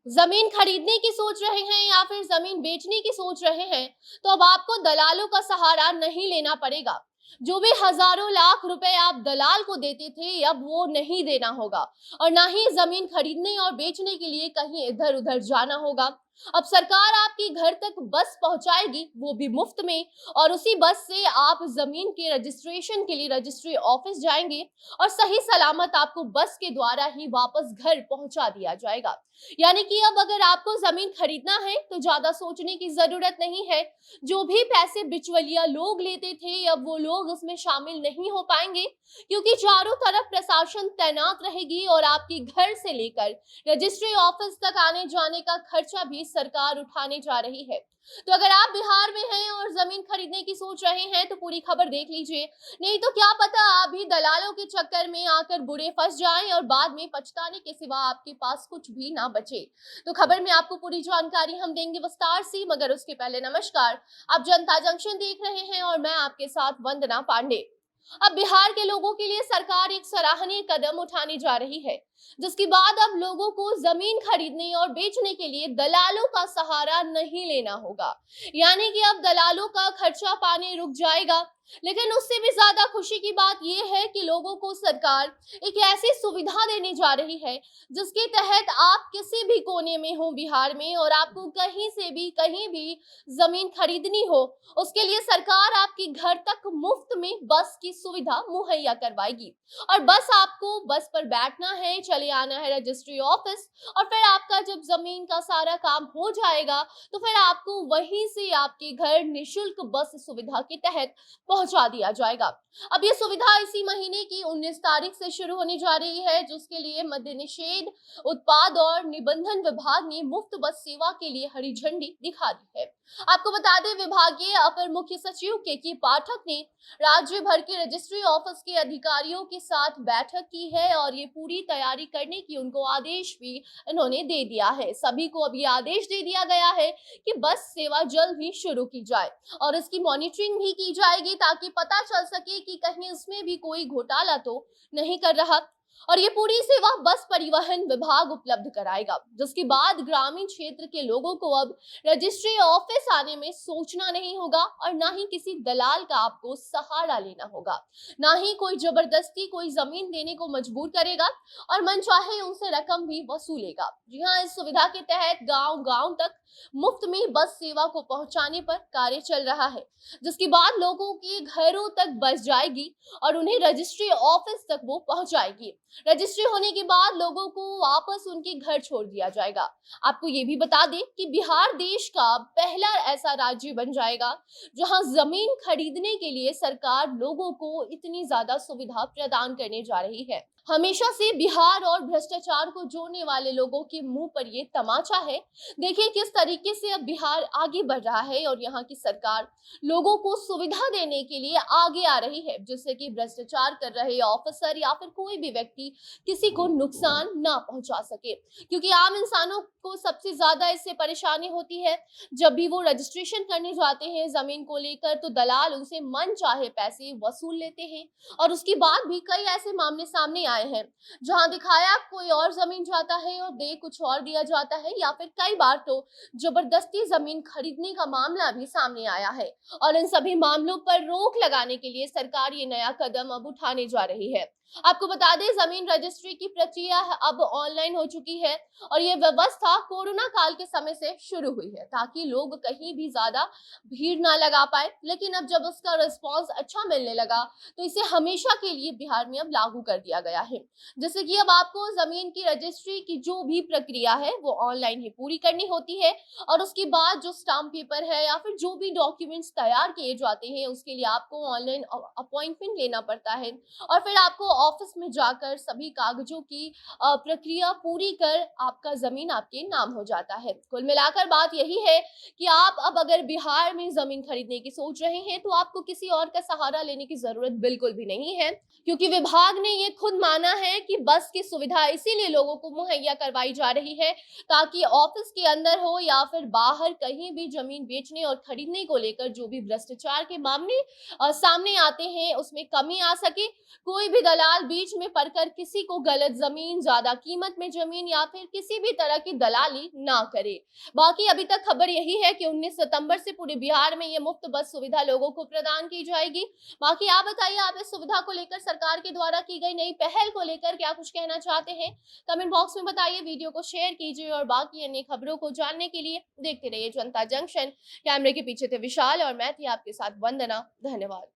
जमीन खरीदने की सोच रहे हैं या फिर जमीन बेचने की सोच रहे हैं, तो अब आपको दलालों का सहारा नहीं लेना पड़ेगा। जो भी हजारों लाख रुपए आप दलाल को देते थे, अब वो नहीं देना होगा। और ना ही जमीन खरीदने और बेचने के लिए कहीं इधर उधर जाना होगा। अब सरकार आपके घर तक बस पहुंचाएगी, वो भी मुफ्त में। और उसी बस से आप जमीन के रजिस्ट्रेशन के लिए रजिस्ट्री ऑफिस जाएंगे और सही सलामत आपको बस के द्वारा ही वापस घर पहुंचा दिया जाएगा। यानी कि अब अगर आपको जमीन खरीदना है तो ज्यादा सोचने की जरूरत नहीं है। जो भी पैसे बिचवलिया लोग लेते थे, अब वो लोग उसमें शामिल नहीं हो पाएंगे, क्योंकि चारों तरफ प्रशासन तैनात रहेगी और आपके घर से लेकर रजिस्ट्री ऑफिस तक आने जाने का खर्चा भी सरकार उठाने जा रही है। तो अगर आप बिहार में हैं और जमीन खरीदने की सोच रहे हैं तो पूरी खबर देख लीजिए। नहीं तो क्या पता आप भी दलालों के चक्कर में आकर बुरे फंस जाएं और बाद में पछताने के सिवा आपके पास कुछ भी ना बचे। तो खबर में आपको पूरी जानकारी हम देंगे विस्तार से, मगर उसके पहले नमस्कार। आप जनता जंक्शन देख रहे हैं और मैं आपके साथ वंदना पांडे। अब बिहार के लोगों के लिए सरकार एक सराहनीय कदम उठाने जा रही है, जिसके बाद अब लोगों को जमीन खरीदने और बेचने के लिए दलालों का सहारा नहीं लेना होगा। यानी कि अब दलालों का खर्चा पानी रुक जाएगा। लेकिन उससे भी ज्यादा खुशी की बात यह है कि लोगों को सरकार एक ऐसी सुविधा देने जा रही है, जिसके तहत आप किसी भी कोने में हो बिहार में और आपको कहीं से भी कहीं भी जमीन खरीदनी हो, उसके लिए सरकार आपके घर तक मुफ्त में बस की सुविधा मुहैया करवाएगी। और बस आपको बस पर बैठना है, चले आना है रजिस्ट्री ऑफिस, और फिर आपका जब जमीन का सारा काम हो जाएगा तो फिर आपको वहीं से आपके घर निशुल्क बस सुविधा के तहत पहुंचा दिया जाएगा। अब ये सुविधा इसी महीने की 19 तारीख से शुरू होने जा रही है, जिसके लिए मद्य निषेध उत्पाद और निबंधन विभाग ने मुफ्त बस सेवा के लिए हरी झंडी दिखा दी है। आपको बता दें, विभागीय अपर मुख्य सचिव के पाठक ने राज्य भर के रजिस्ट्री ऑफिस के अधिकारियों के साथ बैठक की है और ये पूरी तैयारी करने की उनको आदेश भी इन्होंने दे दिया है। सभी को अब ये आदेश दे दिया गया है कि बस सेवा जल्द ही शुरू की जाए और इसकी मॉनिटरिंग भी की जाएगी, ताकि पता चल सके कि कहीं इसमें भी कोई घोटाला तो नहीं कर रहा। और ये पूरी सेवा बस परिवहन विभाग उपलब्ध कराएगा, जिसके बाद ग्रामीण क्षेत्र के लोगों को अब रजिस्ट्री ऑफिस आने में सोचना नहीं होगा और ना ही किसी दलाल का आपको सहारा लेना होगा। ना ही कोई जबरदस्ती कोई जमीन देने को मजबूर करेगा और मनचाहे उनसे रकम भी वसूलेगा। जी हाँ, इस सुविधा के तहत गांव गांव तक मुफ्त में बस सेवा को पहुंचाने पर कार्य चल रहा है, जिसके बाद लोगों के घरों तक बस जाएगी और उन्हें रजिस्ट्री ऑफिस तक वो पहुंचाएगी। रजिस्ट्री होने के बाद लोगों को वापस उनके घर छोड़ दिया जाएगा। आपको ये भी बता दें कि बिहार देश का पहला ऐसा राज्य बन जाएगा जहां जमीन खरीदने के लिए सरकार लोगों को इतनी ज्यादा सुविधा प्रदान करने जा रही है। हमेशा से बिहार और भ्रष्टाचार को जोड़ने वाले लोगों के मुंह पर ये तमाचा है। देखिए किस तरीके से अब बिहार आगे बढ़ रहा है और यहाँ की सरकार लोगों को सुविधा देने के लिए आगे आ रही है, जिससे कि भ्रष्टाचार कर रहे ऑफिसर या फिर कोई भी व्यक्ति किसी को नुकसान ना पहुंचा सके। क्योंकि आम इंसानों को सबसे ज्यादा इससे परेशानी होती है, जब भी वो रजिस्ट्रेशन करने जाते हैं जमीन को लेकर तो दलाल उनसे मन चाहे पैसे वसूल लेते हैं। और उसके बाद भी कई ऐसे मामले सामने आए हैं जहां दिखाया कोई और जमीन जाता है और दे कुछ और दिया जाता है, या फिर कई बार तो जबरदस्ती जमीन खरीदने का मामला भी सामने आया है। और इन सभी मामलों पर रोक लगाने के लिए सरकार ये नया कदम अब उठाने जा रही है। आपको बता दें, जमीन रजिस्ट्री की प्रक्रिया अब ऑनलाइन हो चुकी है और ये व्यवस्था कोरोना काल के समय से शुरू हुई है, ताकि लोग कहीं भी ज्यादा भीड़ ना लगा पाए। लेकिन अब जब उसका रिस्पॉन्स अच्छा मिलने लगा तो इसे हमेशा के लिए बिहार में अब लागू कर दिया गया है। जैसे कि अब आपको जमीन की रजिस्ट्री की जो भी प्रक्रिया है वो ऑनलाइन ही पूरी करनी होती है और उसके बाद जो स्टाम्प पेपर है या फिर जो भी डॉक्यूमेंट्स तैयार किए जाते हैं उसके लिए आपको ऑनलाइन अपॉइंटमेंट लेना पड़ता है और फिर आपको ऑफिस में जाकर सभी कागजों की प्रक्रिया पूरी कर आपका जमीन आपके नाम हो जाता है। कुल मिलाकर बात यही है कि आप अब अगर बिहार में जमीन खरीदने की सोच रहे हैं तो आपको किसी और का सहारा लेने की जरूरत बिल्कुल भी नहीं है, क्योंकि विभाग ने ये खुद माना है कि बस की सुविधा इसीलिए लोगों को मुहैया करवाई जा रही है ताकि ऑफिस के अंदर हो या फिर बाहर कहीं भी जमीन बेचने और खरीदने को लेकर जो भी भ्रष्टाचार के मामले सामने आते हैं उसमें कमी आ सके। कोई भी दलाल दलाल बीच में पड़कर किसी को गलत जमीन, ज्यादा कीमत में जमीन या फिर किसी भी तरह की दलाली ना करे। बाकी अभी तक खबर यही है कि 19 सितंबर से पूरे बिहार में ये मुफ्त बस सुविधा लोगों को प्रदान की जाएगी। बाकी आप बताइए, आप इस सुविधा को लेकर, सरकार के द्वारा की गई नई पहल को लेकर क्या कुछ कहना चाहते हैं? कमेंट बॉक्स में बताइए, वीडियो को शेयर कीजिए और बाकी अन्य खबरों को जानने के लिए देखते रहिए जनता जंक्शन। कैमरे के पीछे थे विशाल और मैं थी आपके साथ वंदना। धन्यवाद।